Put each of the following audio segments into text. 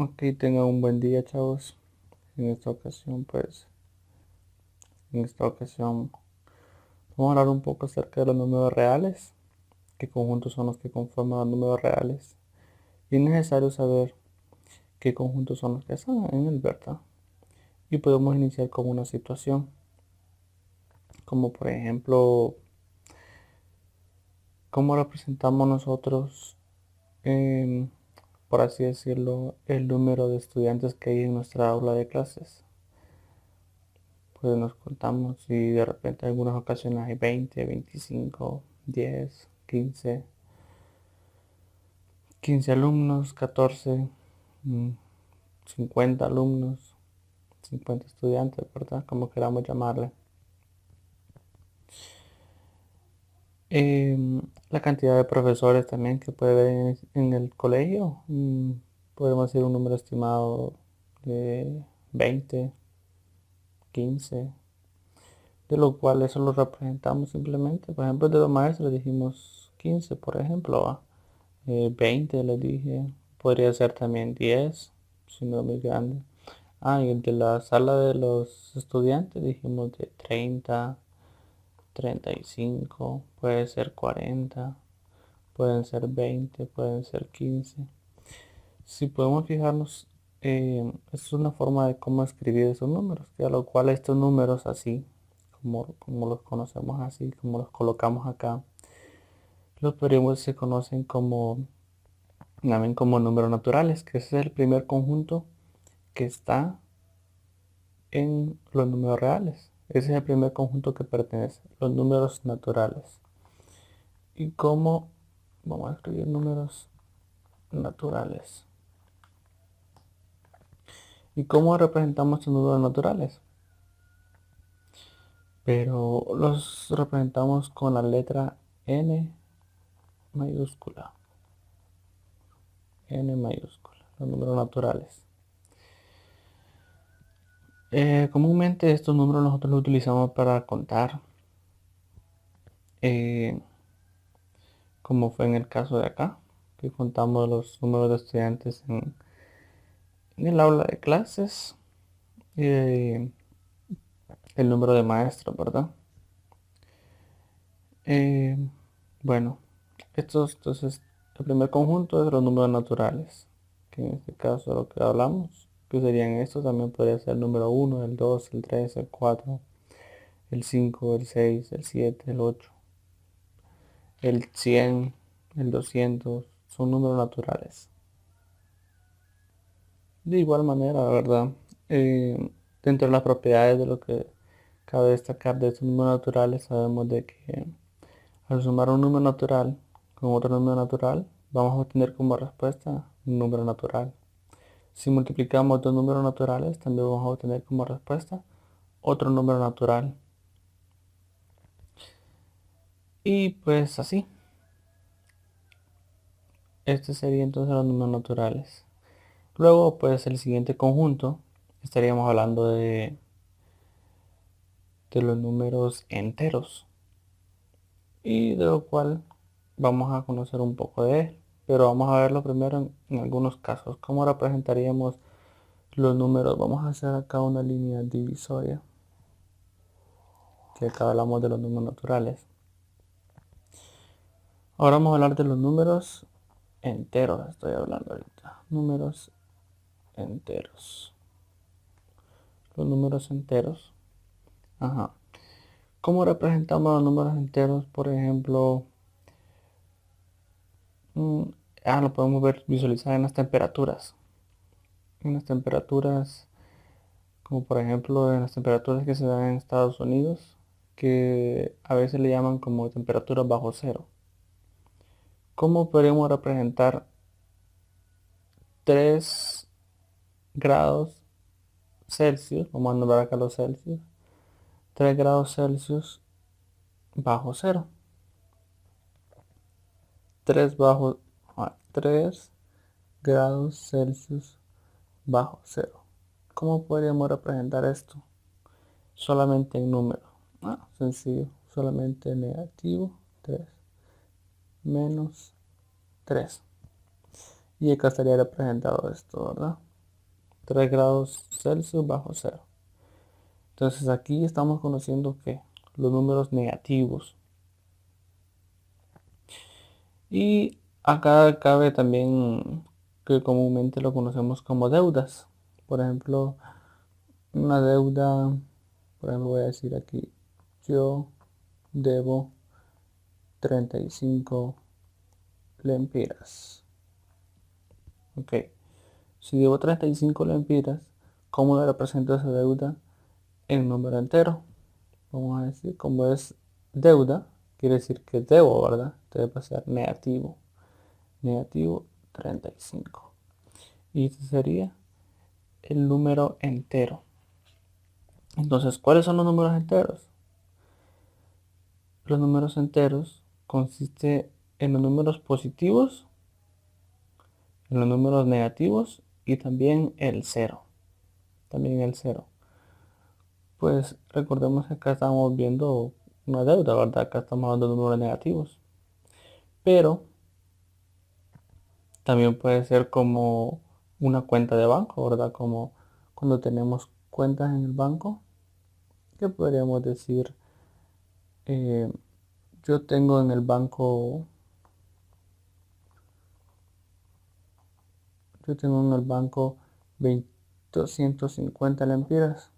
Ok, tengan un buen día, chavos. En esta ocasión, vamos a hablar un poco acerca de los números reales, qué conjuntos son los que conforman los números reales. Y es necesario saber qué conjuntos son los que están en el, ¿verdad? Y podemos iniciar con una situación, como por ejemplo, cómo representamos nosotros, em, por así decirlo, el número de estudiantes que hay en nuestra aula de clases. Pues nos contamos y de repente en algunas ocasiones hay 20, 25, 10, 15 alumnos, 14, mm, 50 alumnos, 50 estudiantes, ¿verdad? Como queramos llamarle. La cantidad de profesores también que puede haber en el colegio. Podemos decir un número estimado de 20, 15, de lo cual eso lo representamos simplemente. Por ejemplo, de los maestros dijimos 15, por ejemplo, ¿va? 20 les dije, podría ser también 10, si no es muy grande. Y el de la sala de los estudiantes dijimos de 30, 35, puede ser 40, pueden ser 20, pueden ser 15. Si podemos fijarnos, es una forma de cómo escribir esos números, que a lo cual estos números así, como los conocemos así, como los colocamos acá, los periodos se conocen como, también como números naturales, que ese es el primer conjunto que está en los números reales. Ese es el primer conjunto que pertenece, los números naturales. ¿Y cómo vamos a escribir números naturales? ¿Y cómo representamos estos números naturales? Pero los representamos con la letra N mayúscula. N mayúscula, los números naturales. Comúnmente estos números nosotros los utilizamos para contar, eh, como fue en el caso de acá, que contamos los números de estudiantes en el aula de clases y el número de maestros, ¿verdad? Eh, bueno, entonces, el primer conjunto es los números naturales, que en este caso es lo que hablamos, que serían estos. También podría ser el número uno, el 2, el 3, el 4, el 5, el 6, el 7, el 8, el 100, el 200, son números naturales. De igual manera, ¿verdad? Dentro de las propiedades de lo que cabe destacar de estos números naturales, sabemos de que al sumar un número natural con otro número natural, vamos a obtener como respuesta un número natural. Si multiplicamos dos números naturales, también vamos a obtener como respuesta otro número natural. Y pues así, este sería entonces los números naturales. Luego, pues el siguiente conjunto, estaríamos hablando de los números enteros, y de lo cual vamos a conocer un poco de él. Pero vamos a verlo primero en algunos casos. ¿Cómo representaríamos los números? Vamos a hacer acá una línea divisoria, que acá hablamos de los números naturales. Ahora vamos a hablar de los números enteros. Estoy hablando ahorita. Números enteros. Los números enteros. Ajá. ¿Cómo representamos los números enteros? Por ejemplo, mm, lo podemos ver, visualizar en las temperaturas. En las temperaturas, como por ejemplo en las temperaturas que se dan en Estados Unidos, que a veces le llaman como temperaturas bajo cero. ¿Cómo podemos representar 3 grados Celsius? Vamos a nombrar acá los Celsius. 3 grados Celsius bajo cero. 3 grados Celsius bajo cero. ¿Cómo podríamos representar esto? Solamente en número. Sencillo. Solamente negativo 3 menos 3. Y acá estaría representado esto, ¿verdad? 3 grados Celsius bajo cero. Entonces aquí estamos conociendo que los números negativos. Y acá cabe también que comúnmente lo conocemos como deudas. Por ejemplo, una deuda, por ejemplo voy a decir aquí, yo debo 35 lempiras. Ok, si debo 35 lempiras, ¿cómo le represento esa deuda en número entero? Vamos a decir, como es deuda, quiere decir que debo, ¿verdad? Entonces va a ser negativo. Negativo 35. Y este sería el número entero. Entonces, ¿cuáles son los números enteros? Los números enteros consiste en los números positivos, en los números negativos y también el cero. También el cero. Pues recordemos que acá estamos viendo una deuda, ¿verdad? Acá estamos hablando de números negativos. Pero también puede ser como una cuenta de banco, ¿verdad? Como cuando tenemos cuentas en el banco, que podríamos decir, eh, yo tengo en el banco, yo tengo en el banco 250 lempiras.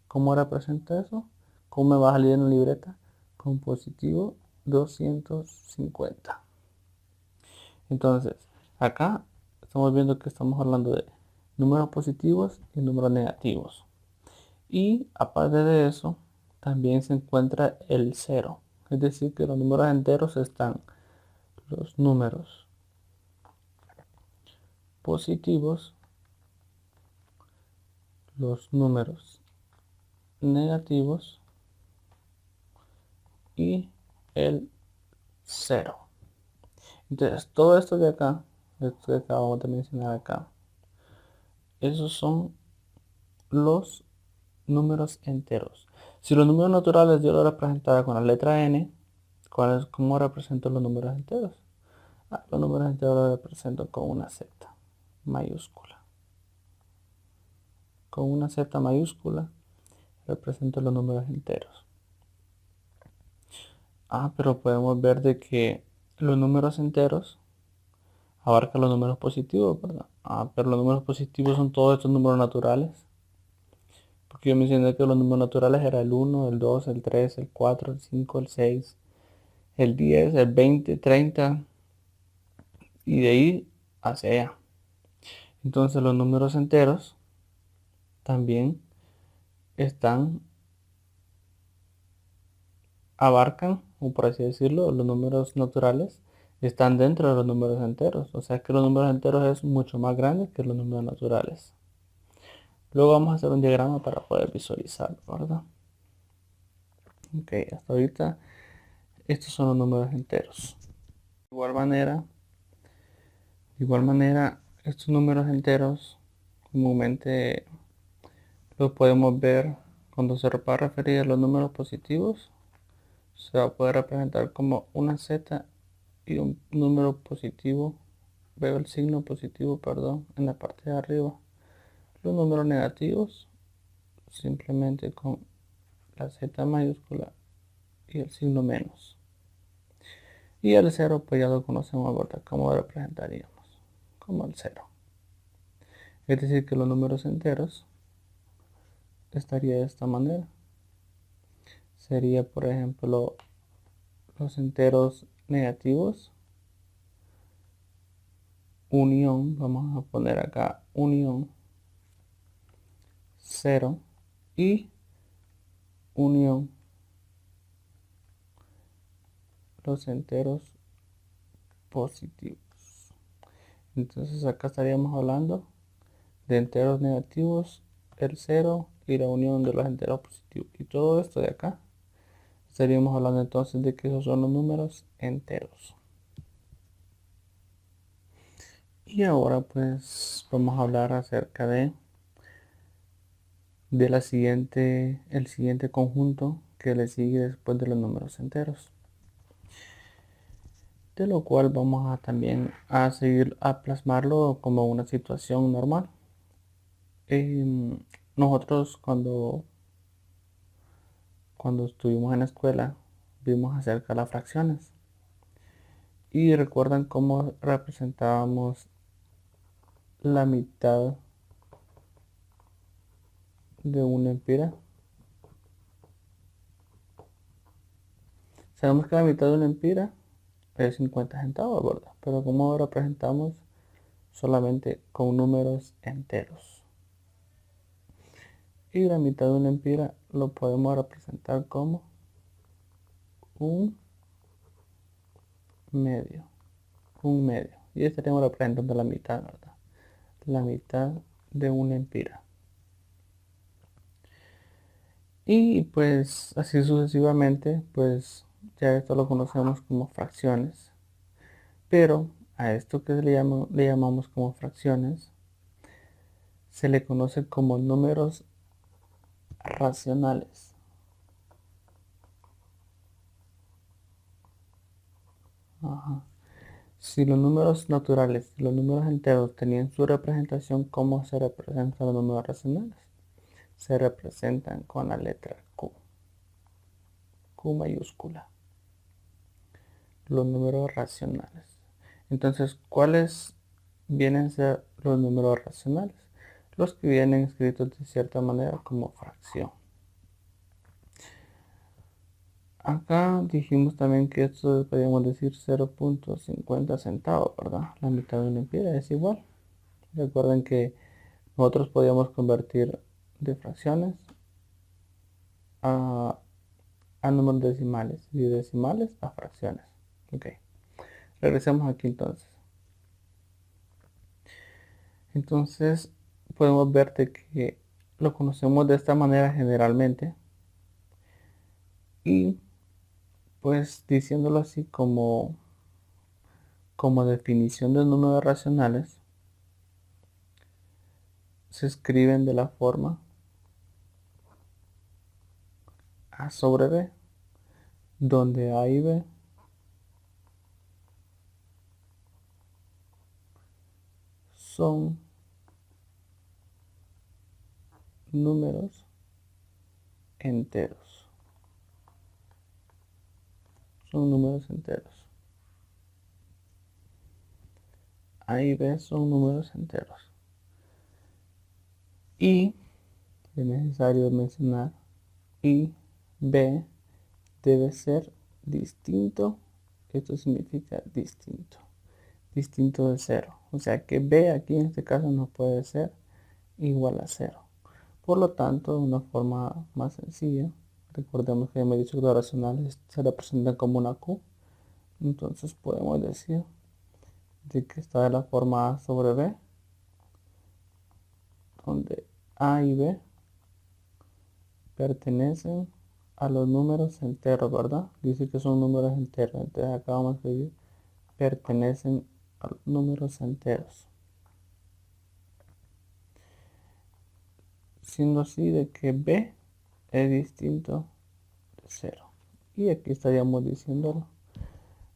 ¿Cómo representa eso? ¿Cómo me va a salir en la libreta? Con positivo 250. Entonces, acá estamos viendo que estamos hablando de números positivos y números negativos. Y aparte de eso, también se encuentra el cero. Es decir, que los números enteros están los números positivos, los números negativos y el cero. Entonces, todo esto de acá, esto que acabamos de mencionar acá, esos son los números enteros. Si los números naturales yo los representaba con la letra N, ¿cómo represento los números enteros? Los números enteros los represento con una Z mayúscula. Con una Z mayúscula represento los números enteros. Pero podemos ver de que los números enteros abarcan los números positivos, ¿verdad? Pero los números positivos son todos estos números naturales. Porque yo mencioné que los números naturales eran el 1, el 2, el 3, el 4, el 5, el 6, el 10, el 20, 30 y de ahí hacia allá. Entonces los números enteros también abarcan, o por así decirlo, los números naturales están dentro de los números enteros. O sea que los números enteros es mucho más grande que los números naturales. Luego vamos a hacer un diagrama para poder visualizarlo, ¿verdad? Ok, hasta ahorita estos son los números enteros. De igual manera, estos números enteros comúnmente los podemos ver cuando se va a referir a los números positivos. Se va a poder representar como una Z y un número positivo. Veo el signo positivo, perdón, en la parte de arriba. Los números negativos simplemente con la Z mayúscula y el signo menos. Y el cero pues ya lo conocemos, ¿verdad? ¿Cómo lo representaríamos? Como el cero. Es decir que los números enteros estaría de esta manera. Sería, por ejemplo, los enteros negativos, unión, vamos a poner acá unión, cero y unión los enteros positivos. Entonces acá estaríamos hablando de enteros negativos, el cero y la unión de los enteros positivos. Y todo esto de acá estaríamos hablando entonces de que esos son los números enteros. Y ahora pues vamos a hablar acerca de el siguiente conjunto que le sigue después de los números enteros. De lo cual vamos a también a seguir a plasmarlo como una situación normal. nosotros cuando estuvimos en la escuela vimos acerca de las fracciones. Y recuerdan cómo representábamos la mitad de una empira. Sabemos que la mitad de una empira es 50 centavos, ¿verdad? Pero ¿cómo representamos? Solamente con números enteros. Y la mitad de una empira lo podemos representar como un medio. Un medio. Y estaríamos representando la mitad, ¿verdad? La mitad de una empira. Y pues así sucesivamente, pues ya esto lo conocemos como fracciones. Pero a esto que le llamamos como fracciones, se le conoce como números racionales. Ajá. Si los números naturales y los números enteros tenían su representación, ¿cómo se representan los números racionales? Se representan con la letra Q. Q mayúscula. Los números racionales. Entonces, ¿cuáles vienen a ser los números racionales? Los que vienen escritos de cierta manera como fracción. Acá dijimos también que esto podríamos decir 0.50 centavos, ¿verdad? La mitad de una empira es igual. Recuerden que nosotros podíamos convertir de fracciones a, números decimales y de decimales a fracciones. Ok. Regresemos aquí entonces. Entonces podemos ver de que lo conocemos de esta manera generalmente y pues diciéndolo así como definición de números racionales se escriben de la forma A sobre B, donde A y B son números enteros. Son números enteros. A y B son números enteros. Y es necesario mencionar y B debe ser distinto. Esto significa distinto. Distinto de 0. O sea que B aquí en este caso no puede ser igual a 0. Por lo tanto, de una forma más sencilla, recordemos que hemos dicho que los racionales se representan como una Q. Entonces podemos decir de que está de la forma A sobre B, donde A y B pertenecen a los números enteros, ¿verdad? Dice que son números enteros. Entonces acá vamos a escribir pertenecen a los números enteros. Siendo así de que B es distinto de 0. Y aquí estaríamos diciéndolo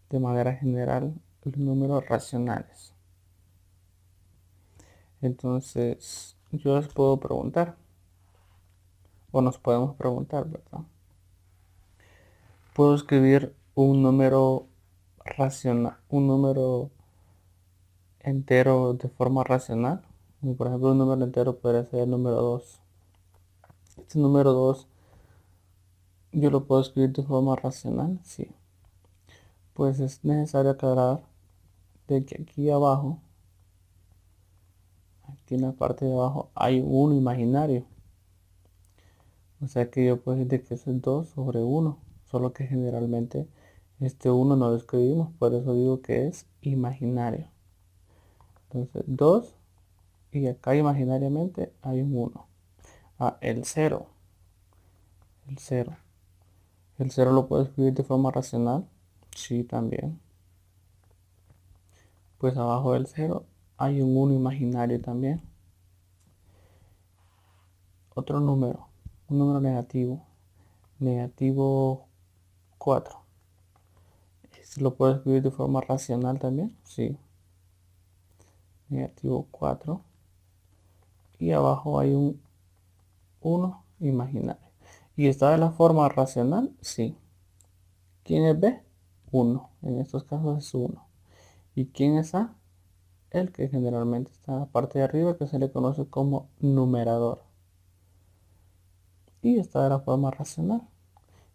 de manera general los números racionales. Entonces yo les puedo preguntar, o nos podemos preguntar, ¿verdad? Puedo escribir un número racional, un número entero de forma racional. Por ejemplo, un número entero podría ser el número 2. Este número 2 yo lo puedo escribir de forma racional, sí. Pues es necesario aclarar de que aquí abajo, aquí en la parte de abajo, hay un 1 imaginario. O sea que yo puedo decir que eso es 2 sobre 1. Solo que generalmente este 1 no lo escribimos, por eso digo que es imaginario. Entonces 2 y acá imaginariamente hay un 1. El 0. El 0. El 0 lo puedo escribir de forma racional. Sí, también. Pues abajo del 0 hay un 1 imaginario también. Otro número. Un número negativo. Negativo 4. ¿Lo puedo escribir de forma racional también? Sí. Negativo 4. y abajo hay un 1 imaginario. ¿Y está de la forma racional? Sí. ¿Quién es B? 1. En estos casos es 1. ¿Y quién es A? El que generalmente está en la parte de arriba, que se le conoce como numerador. Y está de la forma racional.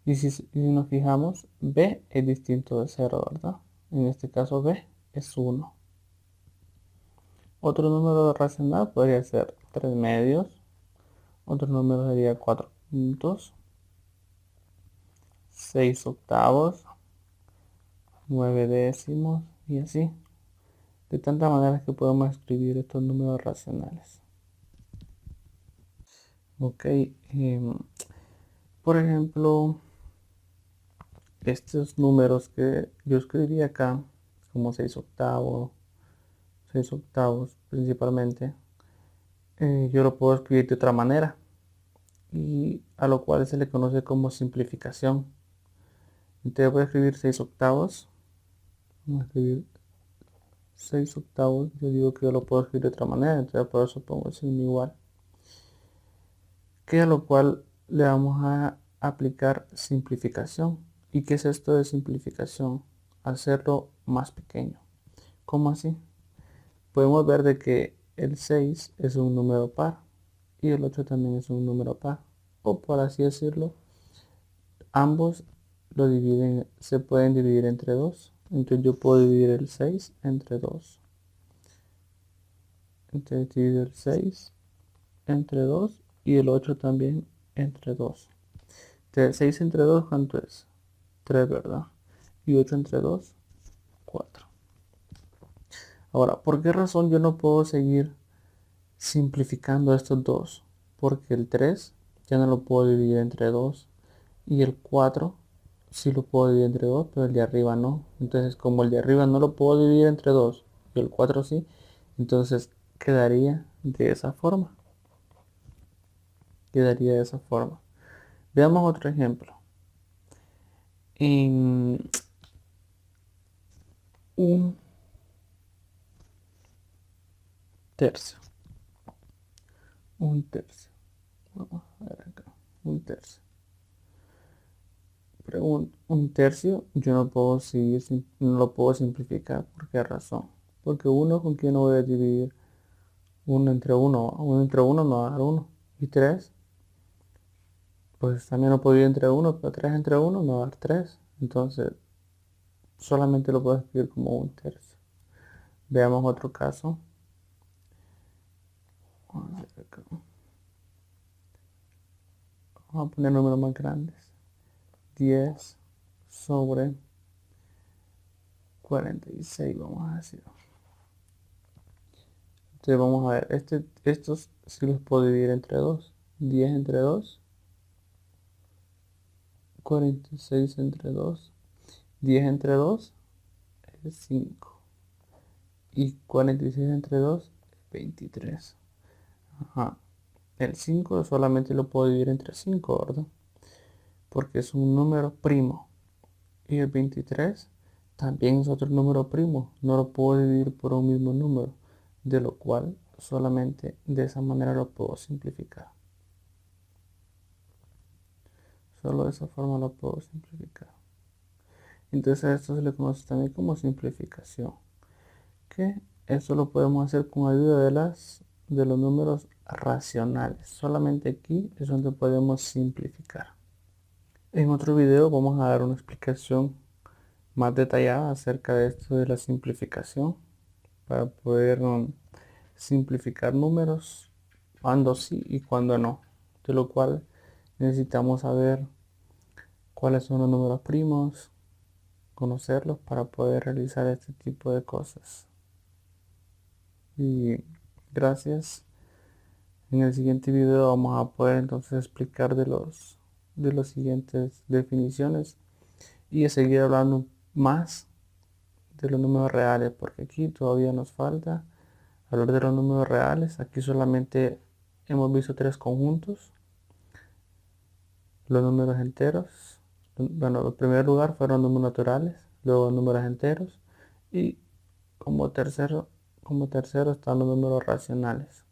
Y si nos fijamos, B es distinto de 0, ¿verdad? En este caso B es 1. Otro número racional podría ser 3 medios. Otro número sería 4 quintos, 6 octavos, 9 décimos y así. De tantas maneras que podemos escribir estos números racionales. Ok, por ejemplo, estos números que yo escribiría acá, como 6 octavos principalmente, yo lo puedo escribir de otra manera y a lo cual se le conoce como simplificación. Entonces voy a escribir 6 octavos. Vamos a escribir 6 octavos. Yo digo que yo lo puedo escribir de otra manera, entonces por eso pongo el signo igual. Que a lo cual le vamos a aplicar simplificación. ¿Y qué es esto de simplificación? Hacerlo más pequeño. ¿Cómo así? Podemos ver de que el 6 es un número par y el 8 también es un número par. O por así decirlo, ambos se pueden dividir entre 2. Entonces yo puedo dividir el 6 entre 2. Entonces divido el 6 entre 2 y el 8 también entre 2. Entonces 6 entre 2, ¿cuánto es? 3, ¿verdad? Y 8 entre 2, 4. Ahora, ¿por qué razón yo no puedo seguir simplificando estos dos? Porque el 3 ya no lo puedo dividir entre 2 y el 4 sí lo puedo dividir entre 2, pero el de arriba no. Entonces, como el de arriba no lo puedo dividir entre 2 y el 4 sí, entonces quedaría de esa forma. Quedaría de esa forma. Veamos otro ejemplo. En un tercio. Un tercio. Vamos a ver acá. Un tercio. Un tercio yo no puedo seguir, no lo puedo simplificar. ¿Por qué razón? Porque uno, ¿con quién no voy a dividir? Uno entre uno. Uno entre uno no va a dar uno. Y tres, pues también lo puedo dividir entre uno, pero tres entre uno no va a dar tres. Entonces, solamente lo puedo escribir como un tercio. Veamos otro caso. Vamos a ver acá. Vamos a poner números más grandes. 10 sobre 46, vamos a decir. Entonces vamos a ver, estos sí los puedo dividir entre 2. 10 entre 2, 46 entre 2. 10 entre 2 es 5. Y 46 entre 2 es 23. Ajá. El 5 solamente lo puedo dividir entre 5, ¿verdad? Porque es un número primo. Y el 23 también es otro número primo. No lo puedo dividir por un mismo número. De lo cual solamente de esa manera lo puedo simplificar. Solo de esa forma lo puedo simplificar. Entonces a esto se le conoce también como simplificación. Que eso lo podemos hacer con ayuda de los números racionales. Solamente aquí es donde podemos simplificar. En otro video vamos a dar una explicación más detallada acerca de esto de la simplificación para poder simplificar números cuando sí y cuando no. De lo cual necesitamos saber cuáles son los números primos, conocerlos para poder realizar este tipo de cosas. Y gracias. En el siguiente video vamos a poder entonces explicar de las siguientes definiciones y a seguir hablando más de los números reales, porque aquí todavía nos falta hablar de los números reales. Aquí solamente hemos visto tres conjuntos: los números enteros. Bueno, en primer lugar fueron números naturales, luego números enteros y como tercero están los números racionales.